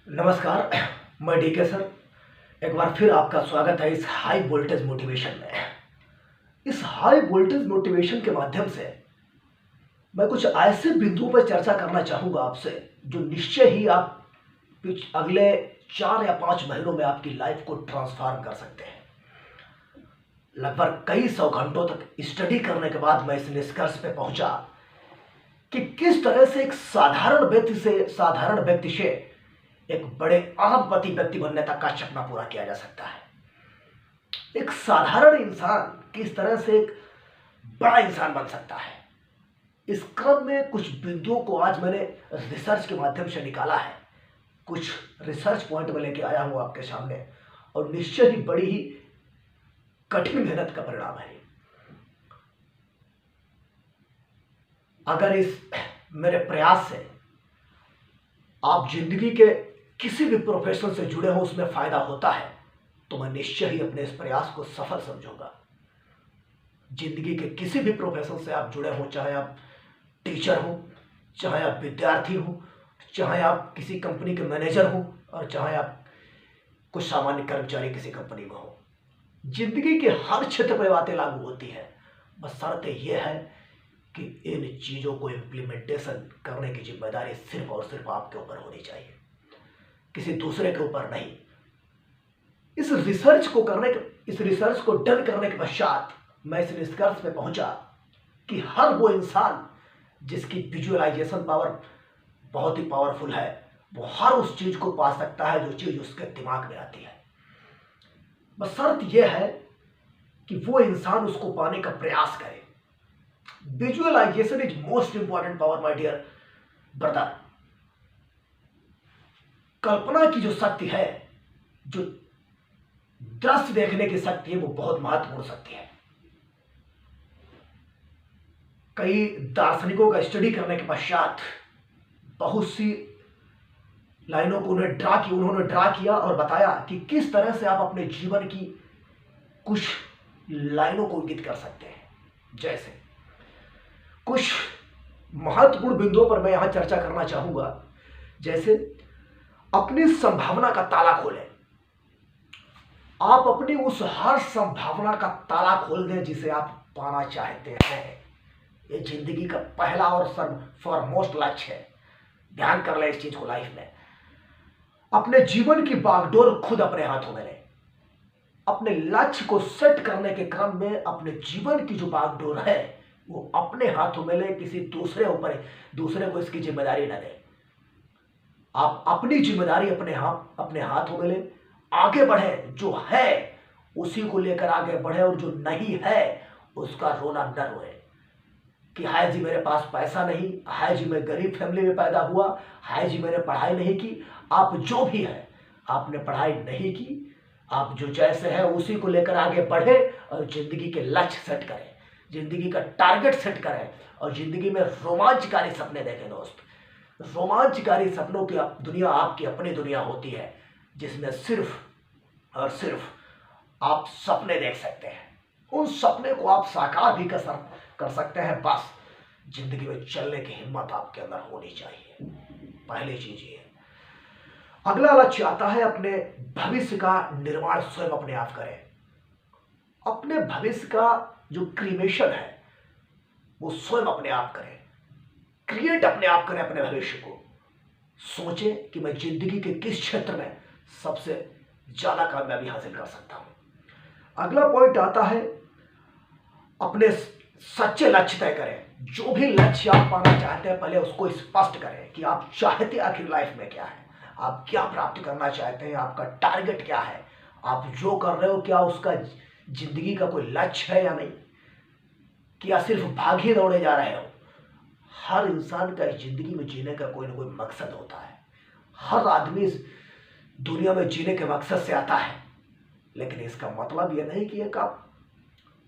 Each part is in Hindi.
नमस्कार। मैं डीके सर। एक बार फिर आपका स्वागत है इस हाई वोल्टेज मोटिवेशन में। इस हाई वोल्टेज मोटिवेशन के माध्यम से मैं कुछ ऐसे बिंदुओं पर चर्चा करना चाहूँगा आपसे जो निश्चय ही आप अगले 4 या 5 महीनों में आपकी लाइफ को ट्रांसफॉर्म कर सकते हैं। लगभग कई सौ घंटों तक स्टडी करने के बाद मैं इस निष्कर्ष पे पहुंचा कि किस तरह से एक साधारण व्यक्ति से एक बड़े अरबपति व्यक्ति बनने तक का सपना पूरा किया जा सकता है। एक साधारण इंसान किस तरह से एक बड़ा इंसान बन सकता है, इस क्रम में कुछ बिंदुओं को आज मैंने रिसर्च के माध्यम से निकाला है। कुछ रिसर्च पॉइंट में लेके आया हूं आपके सामने और निश्चय ही बड़ी ही कठिन मेहनत का परिणाम है। अगर इस मेरे प्रयास से आप जिंदगी के किसी भी प्रोफेशन से जुड़े हो, उसमें फायदा होता है, तो मैं निश्चय ही अपने इस प्रयास को सफल समझूंगा। जिंदगी के किसी भी प्रोफेशन से आप जुड़े हो, चाहे आप टीचर हो, चाहे आप विद्यार्थी हो, चाहे आप किसी कंपनी के मैनेजर हो और चाहे आप कुछ सामान्य कर्मचारी किसी कंपनी में हो, जिंदगी के हर क्षेत्र पर बातें लागू होती है। बस शर्त यह है कि इन चीज़ों को इम्प्लीमेंटेशन करने की जिम्मेदारी सिर्फ और सिर्फ आपके ऊपर होनी चाहिए, किसी दूसरे के ऊपर नहीं। इस रिसर्च को डन करने के पश्चात मैं इस निष्कर्ष पे पहुंचा कि हर वो इंसान जिसकी विजुअलाइजेशन पावर बहुत ही पावरफुल है, वो हर उस चीज को पा सकता है जो चीज उसके दिमाग में आती है। बस शर्त यह है कि वो इंसान उसको पाने का प्रयास करे। Visualization is most important power my dear brother. कल्पना की जो शक्ति है, जो दृश्य देखने की शक्ति है, वो बहुत महत्वपूर्ण शक्ति है। कई दार्शनिकों का स्टडी करने के पश्चात बहुत सी लाइनों को उन्होंने ड्रा किया और बताया कि किस तरह से आप अपने जीवन की कुछ लाइनों को इंगित कर सकते हैं। जैसे कुछ महत्वपूर्ण बिंदुओं पर मैं यहां चर्चा करना चाहूंगा। जैसे अपनी संभावना का ताला खोलें। आप अपनी उस हर संभावना का ताला खोल दें जिसे आप पाना चाहते हैं। ये जिंदगी का पहला और फॉरमोस्ट लक्ष्य है। ध्यान कर ले इस चीज को लाइफ में। अपने जीवन की बागडोर खुद अपने हाथों में लें। अपने लक्ष्य को सेट करने के क्रम में अपने जीवन की जो बागडोर है वो अपने हाथों में ले, किसी दूसरे को इसकी जिम्मेदारी न दें। आप अपनी जिम्मेदारी अपने हाथों में ले, आगे बढ़े। जो है उसी को लेकर आगे बढ़े और जो नहीं है उसका रोना न रोए कि हाय जी मेरे पास पैसा नहीं, हाय जी मैं गरीब फैमिली में पैदा हुआ, हाय जी मैंने पढ़ाई नहीं की। आप जो भी है, आपने पढ़ाई नहीं की, आप जो जैसे है उसी को लेकर आगे बढ़े और जिंदगी के लक्ष्य सेट करें, जिंदगी का टारगेट सेट करें और जिंदगी में रोमांचकारी सपने देखें। दोस्त, रोमांचकारी सपनों की दुनिया आपकी अपनी दुनिया होती है, जिसमें सिर्फ और सिर्फ आप सपने देख सकते हैं। उन सपने को आप साकार भी कर सकते हैं। बस जिंदगी में चलने की हिम्मत आपके अंदर होनी चाहिए। पहली चीज ये। अगला लक्ष्य आता है अपने भविष्य का निर्माण स्वयं अपने आप करें। अपने भविष्य का जो क्रिएशन है वो स्वयं अपने आप करें। क्रिएट अपने आप करें अपने भविष्य को। सोचें कि मैं जिंदगी के किस क्षेत्र में सबसे ज्यादा कामयाबी हासिल कर सकता हूं। अगला पॉइंट आता है अपने सच्चे लक्ष्य तय करें। जो भी लक्ष्य आप पाना चाहते हैं पहले उसको स्पष्ट करें कि आप चाहते आखिर लाइफ में क्या है, आप क्या प्राप्त करना चाहते हैं, आपका टारगेट क्या है, आप जो कर रहे हो क्या उसका जिंदगी का कोई लक्ष्य है या नहीं, क्या सिर्फ भागे दौड़े जा रहे हो। हर इंसान का इस जिंदगी में जीने का कोई ना कोई मकसद होता है। हर आदमी इस दुनिया में जीने के मकसद से आता है, लेकिन इसका मतलब यह नहीं कि एक आप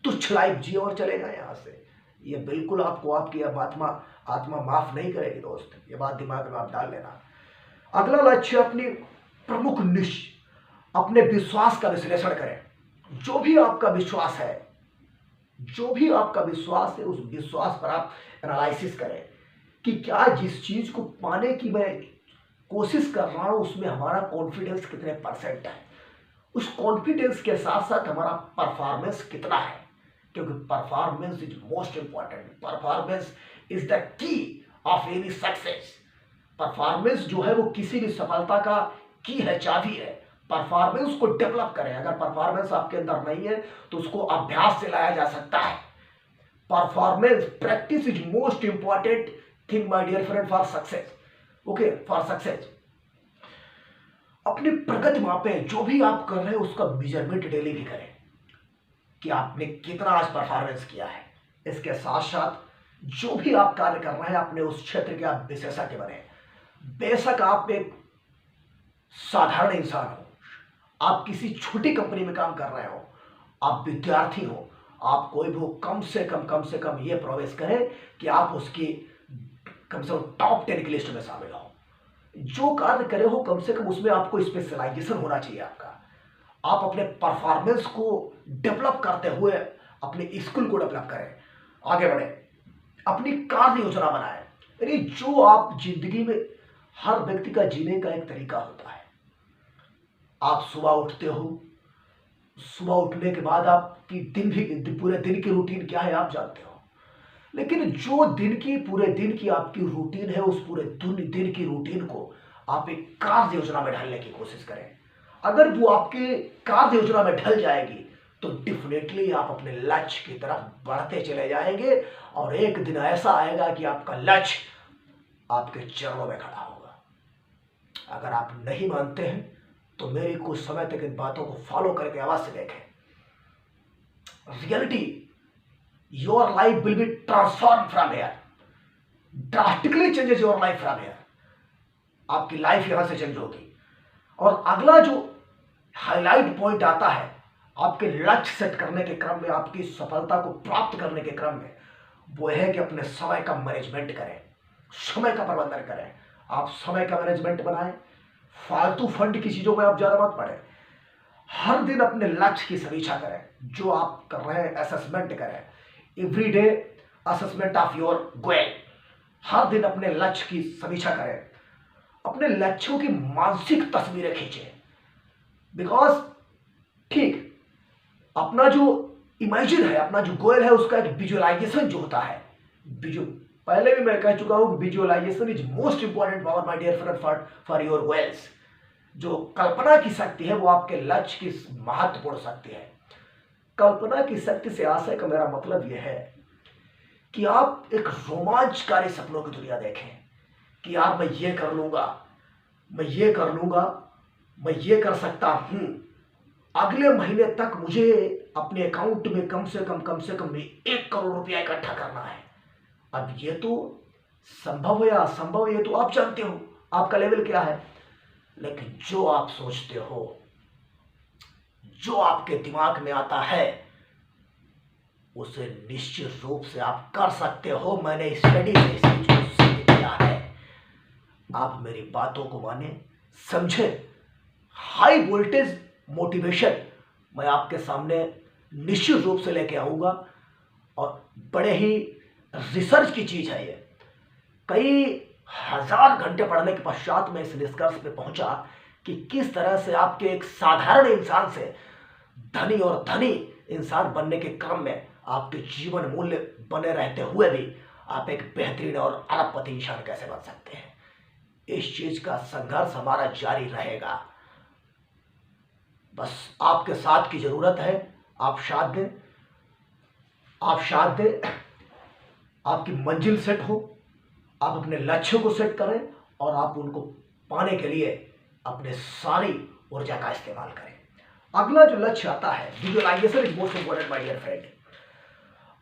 तुच्छ लाइफ जिए और चले जाए यहाँ से। ये बिल्कुल आपको आपकी आत्मा माफ नहीं करेगी दोस्त, ये बात दिमाग में आप डाल लेना। अगला लक्ष्य अपने विश्वास का विश्लेषण करें। जो भी आपका विश्वास है, उस विश्वास पर आप एनालिसिस करें कि क्या जिस चीज को पाने की मैं कोशिश कर रहा हूं उसमें हमारा कॉन्फिडेंस कितने परसेंट है, उस कॉन्फिडेंस के साथ साथ हमारा परफॉर्मेंस कितना है, क्योंकि performance is most important. Performance is the key of any success. Performance जो है वो किसी भी सफलता का की है, चाबी है। परफॉर्मेंस को डेवलप करें। अगर परफॉर्मेंस आपके अंदर नहीं है तो उसको अभ्यास से लाया जा सकता है। Performance practice is most important thing my dear friend for success. Okay, for success अपनी प्रगति मापें। जो भी आप कर रहे हैं उसका मेजरमेंट डेली भी करें कि आपने कितना आज परफॉर्मेंस किया है। इसके साथ साथ जो भी आप कार्य कर रहे हैं अपने उस क्षेत्र के आप विशेषज्ञ बने। बेशक आप एक साधारण इंसान हो, आप किसी छोटी कंपनी में काम कर रहे हो, आप विद्यार्थी हो, आप कोई भी हो, कम से कम ये प्रवेश करें कि आप उसकी कम से कम टॉप 10 की लिस्ट में शामिल हो। जो कार्य करे हो कम से कम उसमें आपको स्पेशलाइजेशन होना चाहिए आपका। आप अपने परफॉर्मेंस को डेवलप करते हुए अपने स्किल को डेवलप करें, आगे बढ़े, अपनी कार्य योजना बनाएं। यानी जो आप जिंदगी में, हर व्यक्ति का जीने का एक तरीका होता है। आप सुबह उठते हो, सुबह उठने के बाद आपकी पूरे दिन की रूटीन क्या है आप जानते हो, लेकिन जो पूरे दिन की आपकी रूटीन है उस पूरे दिन की रूटीन को आप एक कार्य योजना में ढालने की कोशिश करें। अगर वो आपके कार्य योजना में ढल जाएगी तो डेफिनेटली आप अपने लक्ष्य की तरफ बढ़ते चले जाएंगे और एक दिन ऐसा आएगा कि आपका लक्ष्य आपके चरणों में खड़ा होगा। अगर आप नहीं मानते हैं तो मेरी कुछ समय तक इन बातों को फॉलो करके अवश्य देखें। Reality, your life will be transform from here, drastically changes your life from here. आपकी लाइफ यहां से चेंज होगी। और अगला जो हाईलाइट पॉइंट आता है आपके लक्ष्य सेट करने के क्रम में, आपकी सफलता को प्राप्त करने के क्रम में, वो है कि अपने समय का मैनेजमेंट करें, समय का प्रबंधन करें। आप समय का मैनेजमेंट बनाएं, फालतू फंड की चीजों में आप ज्यादा मत पड़े। हर दिन अपने लक्ष्य की समीक्षा करें, जो आप कर रहे हैं असेसमेंट करें। Everyday assessment of your goal. हर दिन अपने लक्ष्य की समीक्षा करें, अपने लक्ष्यों की मानसिक तस्वीरें खींचें। बिकॉज ठीक, अपना जो इमेजिन है, अपना जो गोल है, उसका एक विजुअलाइजेशन जो होता है, पहले भी मैं कह चुका हूं कि visualisation is most important power my dear friend for your goals. जो कल्पना की शक्ति है वो आपके लक्ष्य की महत्वपूर्ण शक्ति है। कल्पना की शक्ति से आशय का मेरा मतलब यह है कि आप एक रोमांचकारी सपनों की दुनिया देखें कि यार मैं ये कर लूंगा, मैं ये कर लूंगा, मैं ये कर सकता हूं। अगले महीने तक मुझे अपने अकाउंट में कम से कम 1 करोड़ रुपया इकट्ठा करना है। अब ये तो संभव है या असंभव, ये तो आप जानते हो, आपका लेवल क्या है। लेकिन जो आप सोचते हो, जो आपके दिमाग में आता है, उसे निश्चित रूप से आप कर सकते हो। मैंने स्टडी से इस चीज को सिद्ध किया है। आप मेरी बातों को माने, समझे। हाई वोल्टेज मोटिवेशन मैं आपके सामने निश्चित रूप से लेके आऊंगा और बड़े ही रिसर्च की चीज है ये। कई हजार घंटे पढ़ने के पश्चात मैं इस निष्कर्ष पे पहुंचा कि किस तरह से आपके एक साधारण इंसान से धनी और धनी इंसान बनने के क्रम में आपके जीवन मूल्य बने रहते हुए भी आप एक बेहतरीन और अरबपति इंसान कैसे बन सकते हैं। इस चीज का संघर्ष हमारा जारी रहेगा। बस आपके साथ की जरूरत है। आप साथ दें, आप साथ दें, आपकी मंजिल सेट हो, आप अपने लक्ष्यों को सेट करें और आप उनको पाने के लिए अपने सारी ऊर्जा का इस्तेमाल करें। अगला जो लक्ष्य आता है, visualisation is most important my dear friend.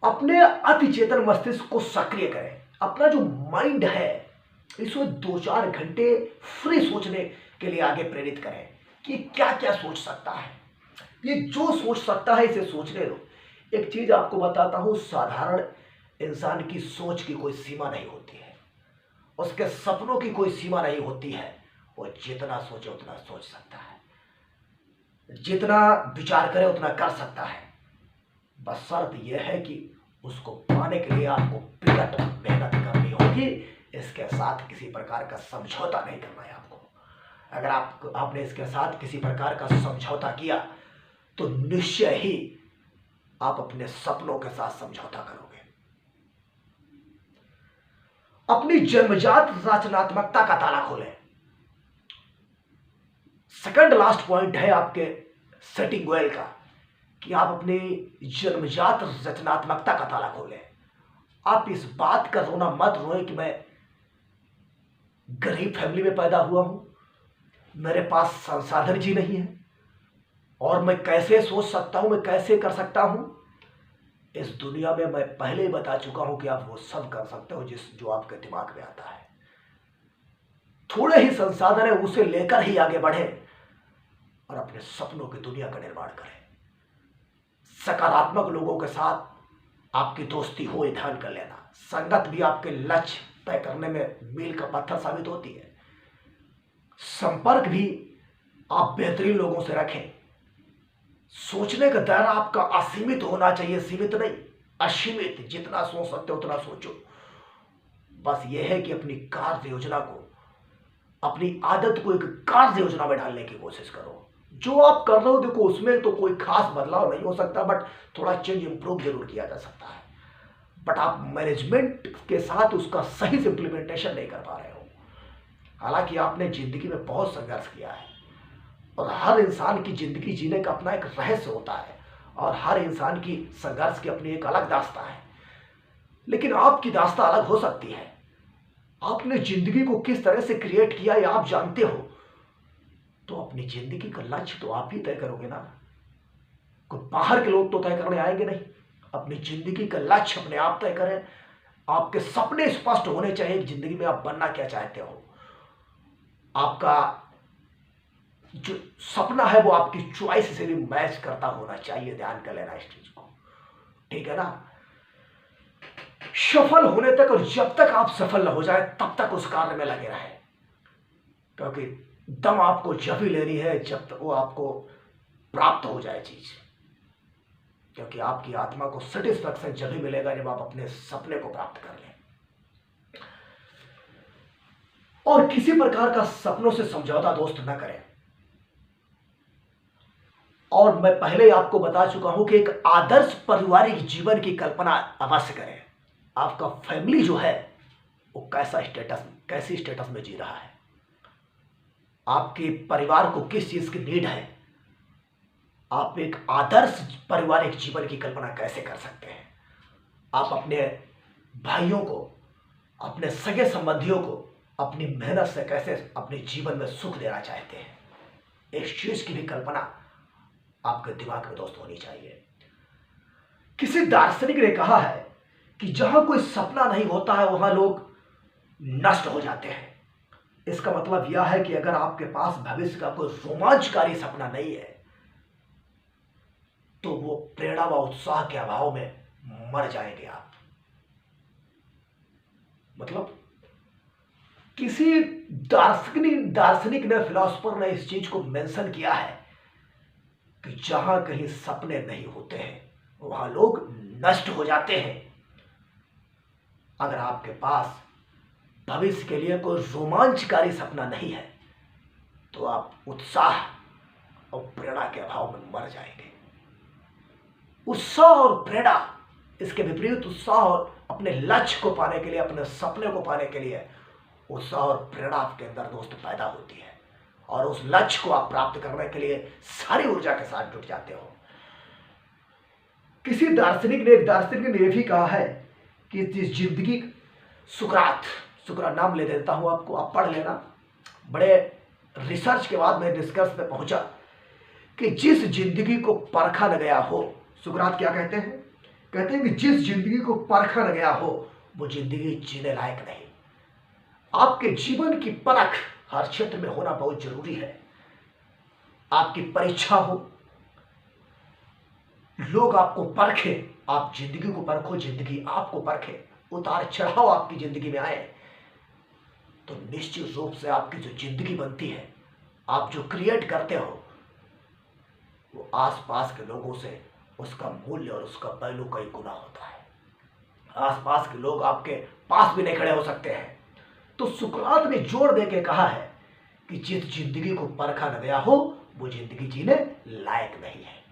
अपने अति चेतन मस्तिष्क को सक्रिय करें। अपना जो माइंड है इसमें 2-4 घंटे फ्री सोचने के लिए आगे प्रेरित करें कि क्या क्या सोच सकता है। ये जो सोच सकता है इसे सोचने दो। एक चीज आपको बताता हूं, साधारण इंसान की सोच की कोई सीमा नहीं होती है, उसके सपनों की कोई सीमा नहीं होती है। वो जितना सोचे उतना सोच सकता है, जितना विचार करे उतना कर सकता है। बस शर्त यह है कि उसको पाने के लिए आपको विकट मेहनत करनी होगी। इसके साथ किसी प्रकार का समझौता नहीं करना है आपको। अगर आपने इसके साथ किसी प्रकार का समझौता किया तो निश्चय ही आप अपने सपनों के साथ समझौता करोगे। अपनी जन्मजात रचनात्मकता का ताला खोलें। सेकंड लास्ट पॉइंट है आपके सेटिंग गोयल का कि आप अपनी जन्मजात रचनात्मकता का ताला खोलें। आप इस बात का रोना मत रोएं कि मैं गरीब फैमिली में पैदा हुआ हूं, मेरे पास संसाधन जी नहीं है और मैं कैसे सोच सकता हूं, मैं कैसे कर सकता हूं। इस दुनिया में मैं पहले ही बता चुका हूं कि आप वो सब कर सकते हो जो आपके दिमाग में आता है। थोड़े ही संसाधन है, उसे लेकर ही आगे बढ़े और अपने सपनों की दुनिया का निर्माण करें। सकारात्मक लोगों के साथ आपकी दोस्ती हो, ध्यान कर लेना। संगत भी आपके लक्ष्य तय करने में मील का पत्थर साबित होती है। संपर्क भी आप बेहतरीन लोगों से रखें। सोचने का दायरा आपका असीमित होना चाहिए, सीमित नहीं, असीमित। जितना सोच सकते हो उतना सोचो। बस यह है कि अपनी कार्य योजना को, अपनी आदत को एक कार्य योजना में डालने की कोशिश करो। जो आप कर रहे हो देखो, उसमें तो कोई खास बदलाव नहीं हो सकता, बट थोड़ा चेंज इंप्रूव जरूर किया जा सकता है। बट आप मैनेजमेंट के साथ उसका सही से इंप्लीमेंटेशन नहीं कर पा रहे हो। हालांकि आपने जिंदगी में बहुत संघर्ष किया है और हर इंसान की जिंदगी जीने का अपना एक रहस्य होता है और हर इंसान की संघर्ष की अपनी एक अलग दास्ता है। लेकिन आपकी दास्ता अलग हो सकती है। आपने जिंदगी को किस तरह से क्रिएट किया ये आप जानते हो, तो अपनी जिंदगी का लक्ष्य तो आप ही तय करोगे ना। कोई बाहर के लोग तो तय करने आएंगे नहीं। अपनी जिंदगी का लक्ष्य अपने आप तय करें। आपके सपने स्पष्ट होने चाहिए कि जिंदगी में आप बनना क्या चाहते हो। आपका जो सपना है वो आपकी चॉइस से भी मैच करता होना चाहिए। ध्यान कर लेना इस चीज को, ठीक है ना। सफल होने तक और जब तक आप सफल न हो जाए तब तक उस कार्य में लगे रहे, क्योंकि दम आपको जब ही लेनी है जब तक वो आपको प्राप्त हो जाए चीज। क्योंकि आपकी आत्मा को सेटिस्फैक्शन जब ही मिलेगा जब आप अपने सपने को प्राप्त कर लें। और किसी प्रकार का सपनों से समझौता दोस्त न करें। और मैं पहले ही आपको बता चुका हूं कि एक आदर्श पारिवारिक जीवन की कल्पना अवश्य करें। आपका फैमिली जो है वो कैसी स्टेटस में जी रहा है, आपके परिवार को किस चीज की नीड है, आप एक आदर्श पारिवारिक जीवन की कल्पना कैसे कर सकते हैं। आप अपने भाइयों को, अपने सगे संबंधियों को अपनी मेहनत से कैसे अपने जीवन में सुख देना चाहते हैं, इस चीज की भी कल्पना आपके दिमाग में दोस्त होनी चाहिए। किसी दार्शनिक ने कहा है कि जहां कोई सपना नहीं होता है वहां लोग नष्ट हो जाते हैं। इसका मतलब यह है कि अगर आपके पास भविष्य का कोई रोमांचकारी सपना नहीं है तो वो प्रेरणा व उत्साह के अभाव में मर जाएंगे आप। मतलब किसी दार्शनिक ने, फिलोसफर ने इस चीज को मेंशन किया है कि जहां कहीं सपने नहीं होते हैं वहां लोग नष्ट हो जाते हैं। अगर आपके पास भविष्य के लिए कोई रोमांचकारी सपना नहीं है तो आप उत्साह और प्रेरणा के अभाव में मर जाएंगे। उत्साह और प्रेरणा, इसके विपरीत उत्साह और अपने लक्ष्य को पाने के लिए, अपने सपने को पाने के लिए उत्साह और प्रेरणा आपके अंदर दोस्त पैदा होती है और उस लक्ष्य को आप प्राप्त करने के लिए सारी ऊर्जा के साथ जुट जाते हो। किसी दार्शनिक ने यह भी कहा है कि जिंदगी, सुकरात नाम ले देता हूं आपको, आप पढ़ लेना। बड़े रिसर्च के बाद मैं निष्कर्ष पे पहुंचा कि जिस जिंदगी को परखा न गया हो, सुकरात क्या कहते हैं? कहते हैं कि जिस जिंदगी को परखा न गया हो वो जिंदगी जीने लायक नहीं। आपके जीवन की परख हर क्षेत्र में होना बहुत जरूरी है। आपकी परीक्षा हो, लोग आपको परखे, आप जिंदगी को परखो, जिंदगी आपको परखे, उतार चढ़ाव आपकी जिंदगी में आए तो निश्चित रूप से आपकी जो जिंदगी बनती है, आप जो क्रिएट करते हो, वो आसपास के लोगों से उसका मूल्य और उसका पहलू कई गुना होता है। आसपास के लोग आपके पास भी नहीं खड़े हो सकते हैं। तो सुकरात ने जोर देके कहा है कि जिस जिंदगी को परखा न गया हो वो जिंदगी जीने लायक नहीं है।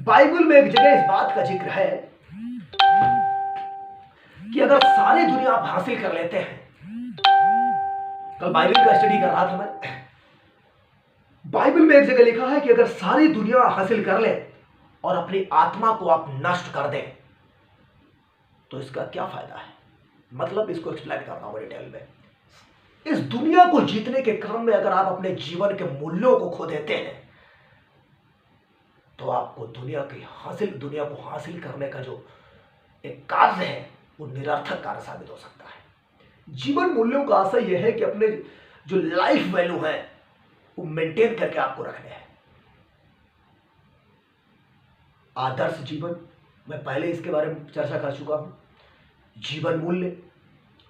बाइबल में एक जगह इस बात का जिक्र है कि अगर सारी दुनिया आप हासिल कर लेते हैं, कल बाइबल का स्टडी कर रहा था मैं, बाइबल में एक जगह लिखा है कि अगर सारी दुनिया हासिल कर ले और अपनी आत्मा को आप नष्ट कर दें तो इसका क्या फायदा है। मतलब इसको एक्सप्लेन करना हूं डिटेल में। इस दुनिया को जीतने के क्रम में अगर आप अपने जीवन के मूल्यों को खो देते हैं तो आपको दुनिया को हासिल करने का जो एक कार्य है वो निरर्थक कार्य साबित हो सकता है। जीवन मूल्यों का आशय यह है कि अपने जो लाइफ वैल्यू है वो मेंटेन करके आपको रखने हैं। आदर्श जीवन, मैं पहले इसके बारे में चर्चा कर चुका हूं। जीवन मूल्य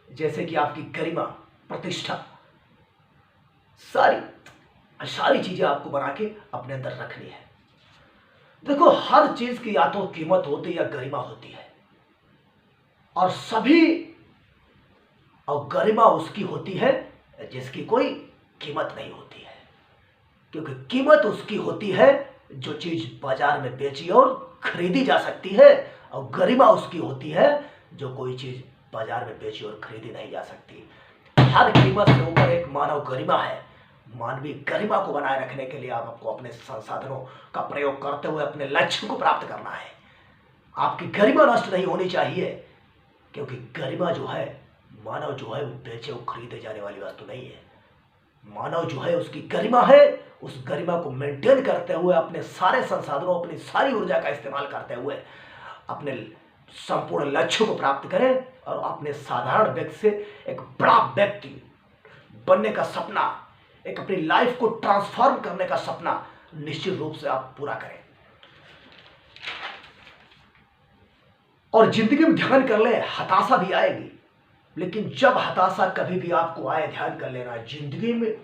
जैसे कि आपकी गरिमा, प्रतिष्ठा, सारी चीजें आपको बना के अपने अंदर रखनी है। देखो, हर चीज की या तो कीमत होती है या गरिमा होती है, और गरिमा उसकी होती है जिसकी कोई कीमत नहीं होती है, क्योंकि कीमत उसकी होती है जो चीज बाजार में बेची और खरीदी जा सकती है, और गरिमा उसकी होती है जो कोई चीज बाजार में बेची और खरीदी नहीं जा सकती। हर कीमत से ऊपर एक मानव गरिमा है। मानवीय गरिमा को बनाए रखने के लिए आपको अपने संसाधनों का प्रयोग करते हुए अपने लक्ष्य को प्राप्त करना है। आपकी गरिमा नष्ट नहीं होनी चाहिए, क्योंकि गरिमा जो है, मानव जो है वो बेचे और खरीदे जाने वाली वस्तु नहीं है। मानव जो है उसकी गरिमा है, उस गरिमा को मेंटेन करते हुए अपने सारे संसाधनों, अपनी सारी ऊर्जा का इस्तेमाल करते हुए अपने संपूर्ण लक्ष्य को प्राप्त करें और अपने साधारण व्यक्ति से एक बड़ा व्यक्ति बनने का सपना, एक अपनी लाइफ को ट्रांसफॉर्म करने का सपना निश्चित रूप से आप पूरा करें। और जिंदगी में ध्यान कर ले, हताशा भी आएगी, लेकिन जब हताशा कभी भी आपको आए, ध्यान कर लेना, जिंदगी में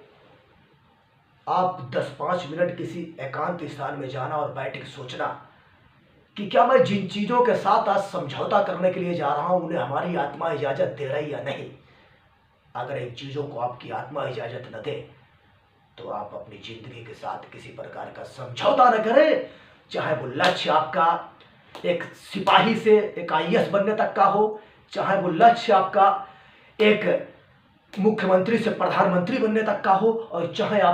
आप 10-5 मिनट किसी एकांत स्थान में जाना और बैठ के सोचना कि क्या मैं जिन चीजों के साथ आज समझौता करने के लिए जा रहा हूं उन्हें हमारी आत्मा इजाजत दे रही या नहीं। अगर इन चीजों को आपकी आत्मा इजाजत न दे तो आप अपनी जिंदगी के साथ किसी प्रकार का समझौता न करें, चाहे वो लक्ष्य आपका एक सिपाही से एक आईएएस बनने तक का हो, चाहे वो लक्ष्य आपका एक मुख्यमंत्री से प्रधानमंत्री बनने तक का हो, और चाहे आप